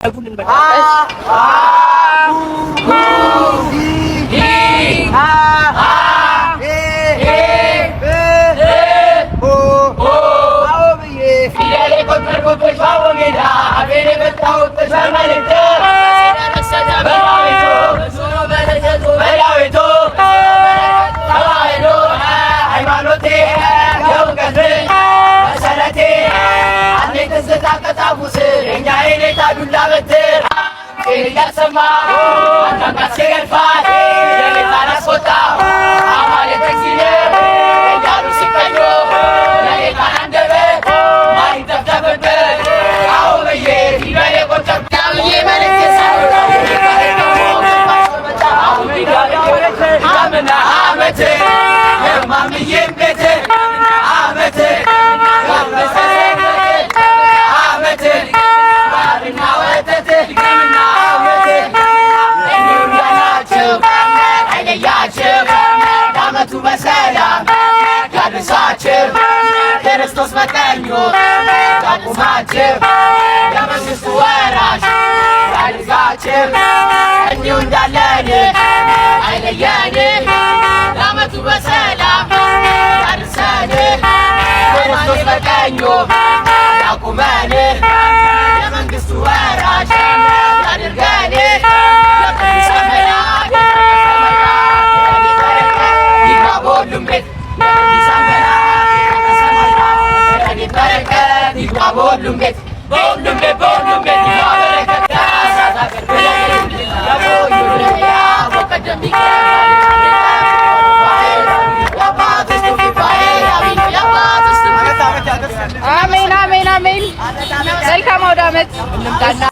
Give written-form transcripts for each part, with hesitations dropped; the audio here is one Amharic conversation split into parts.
አጉልን በቃ Kristus መቀኞ ዳቁማችሁ የመንግስቱ ወራሽ ያድርጋችሁ እንዲሁ እንዳለን አይለየን ለዓመቱ በሰላም ያድርሰን ክርስቶስ መቀኞ ዳቁመን የመንግስቱ ወራሽ ያድርገን የቅዱስ መላእክት ይግባ በሁሉም ቤት በሁሉም ቤት በሁሉም ቤት በሁሉም ቤት በረከት አሜን አሜን አሜን። መልካም አውደ ዓመት እንምጣና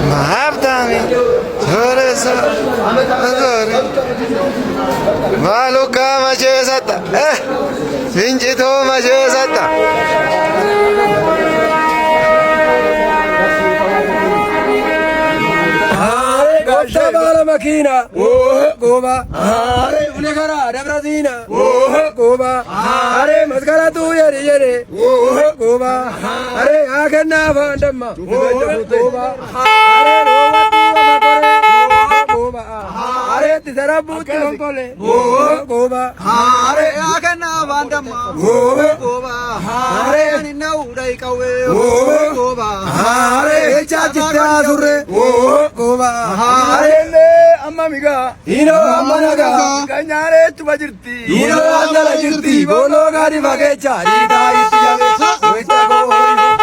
Mahabdami, Zoresa, Zori, Maluka Majezata, Vinjito Majezata. Makina, Goba, Hare, Unegara, Dabrazina, Goba, Hare, Mascara tu Yere, Goba, Hare, Agana Vandama, Goba, Hare, Goba, Hare, Tizarabuti Ompole, Goba, Hare, Agana Vandama, Goba, Hare, Naudaikawe, Goba, Hare, Chachita Zure, Goba, Hare. Amamiga, Ino Amanaga, Kanyare Tubajirti, Ino Andala Jirti, Bolo Gari Vagecha, Ida Itiave, Wetago,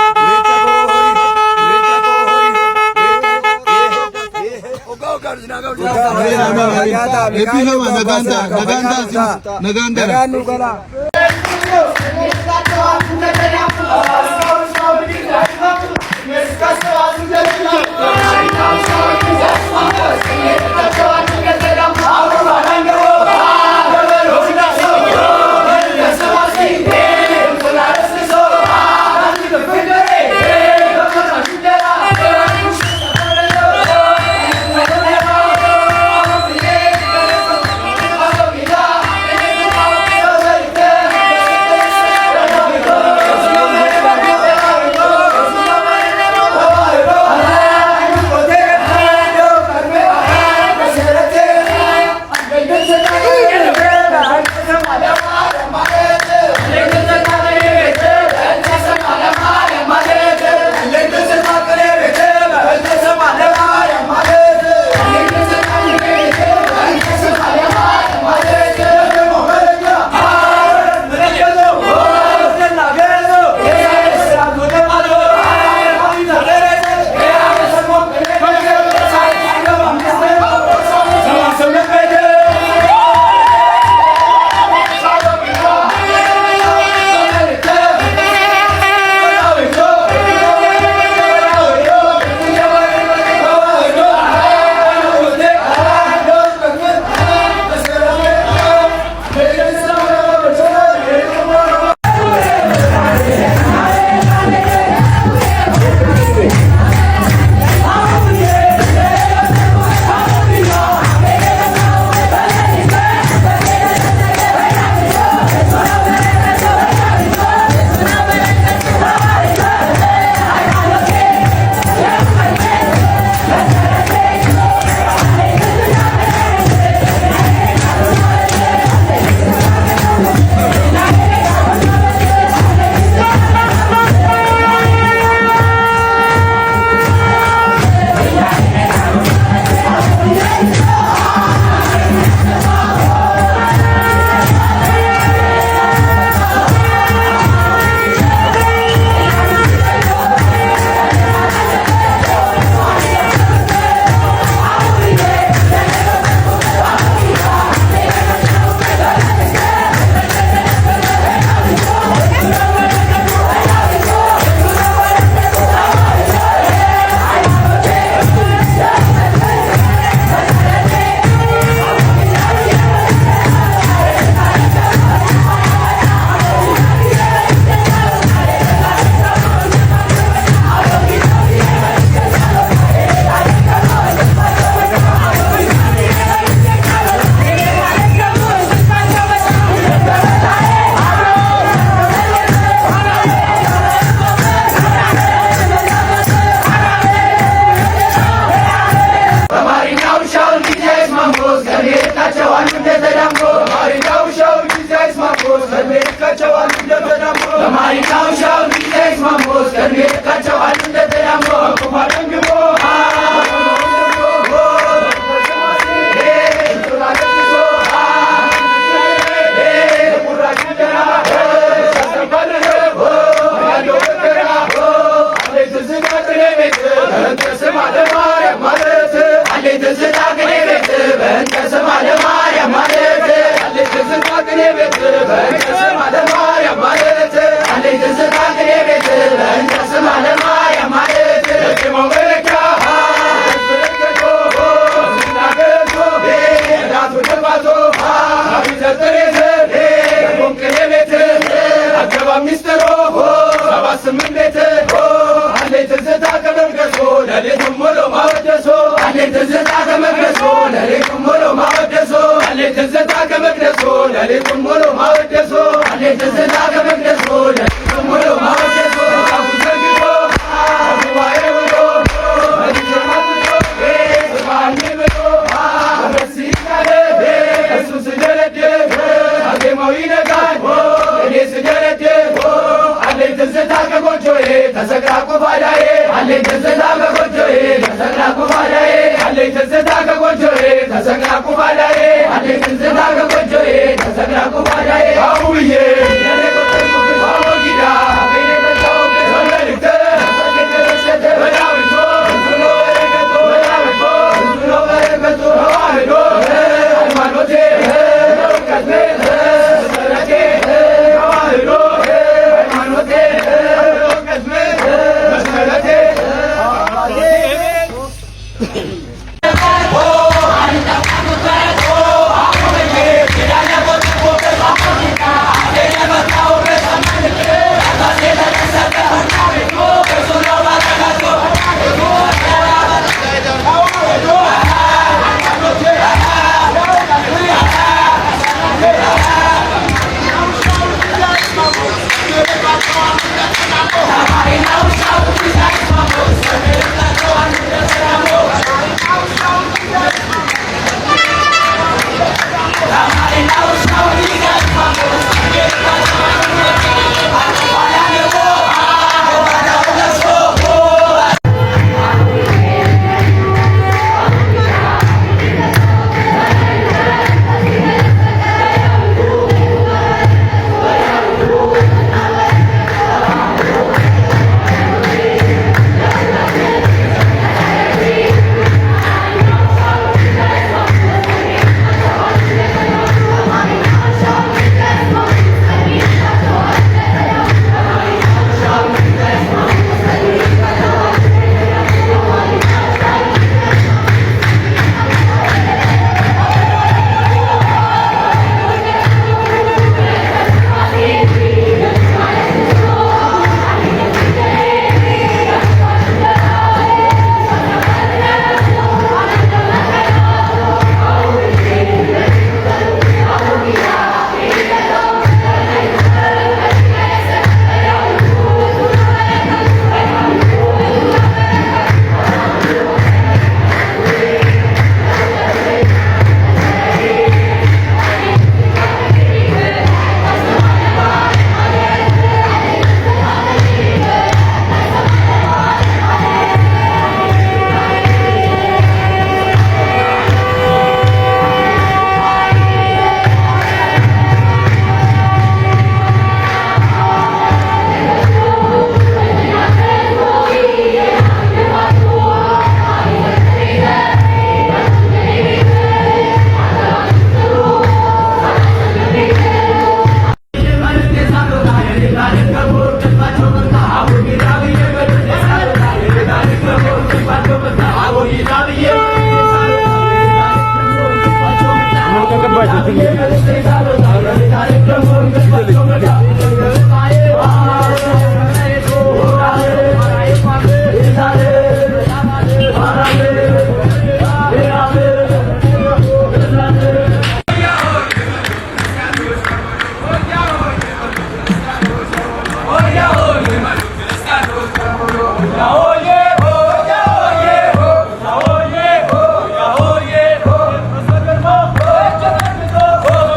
Oh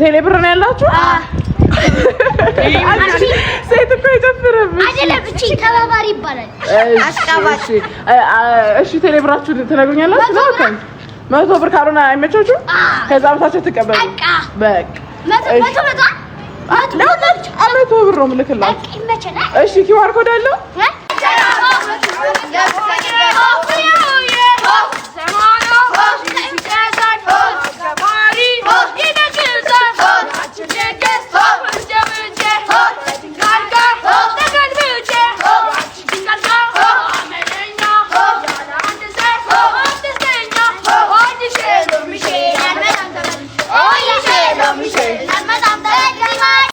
ቴሌብር ነው ያላችሁ? ሴት እኮ ይደፍርም አይደለም እቺ ተባባሪ ይባላል። አስቀባጭ እሺ ቴሌብራችሁ ትነግሩኛላችሁ? 100 ብር ካልሆነ አይመቻችሁ? ከዛ በታች ተቀበሉ። በቃ 100 ብር ነው የምልክላችሁ። እሺ ኪዋር ኮድ አለው?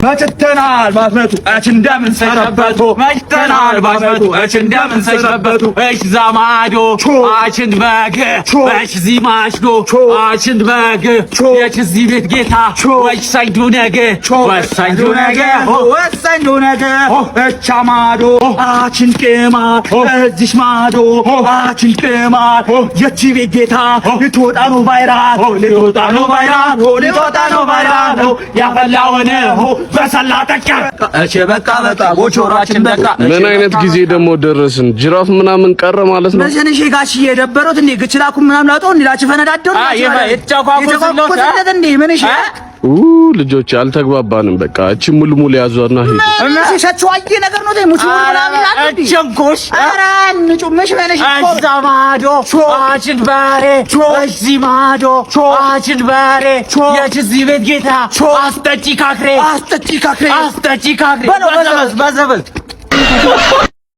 መጥተናል ባስመቱ እች እንደምን ሰነበቱ መጥተናል ባስመቱ እች እንደምን ሰነበቱ እሽ ዘማዶ አችን በግ እሽ ዚማሽዶ አችን በግ የች ዚ ቤት ጌታ ወሳኝ ዱነገ እች ማዶ አችን ቅማ እዚሽ ማዶ አችን ቅማ የች ቤት ጌታ ልትወጣ ነው ቫይራል ያፈላውን በሰላተካ እሺ በቃ ቦቾራችን በቃ ምን አይነት ጊዜ ደግሞ ደረስን? ጅራፍ ምናምን ቀረ ማለት ነው። መሰነሽ ጋሽ የደበሩት እንዴ ግችላኩ ምናምን አውጣው እንዴላችሁ ፈነዳደው እንዴ ምን እሺ ልጆች አልተግባባንም። በቃ እቺ ሙልሙል ያዟና ሂድ እነሱ ሸቹአዬ ነገር ነው ሙሉ ምናምን አጥዲ ቸንኮሽ አራን ጩምሽ በለሽ አዛማዶ አችን ባሬ እሺ ማዶ አችን ባሬ የቺ ቤት ጌታ አስጠጪ ካክሬ በዘበዝ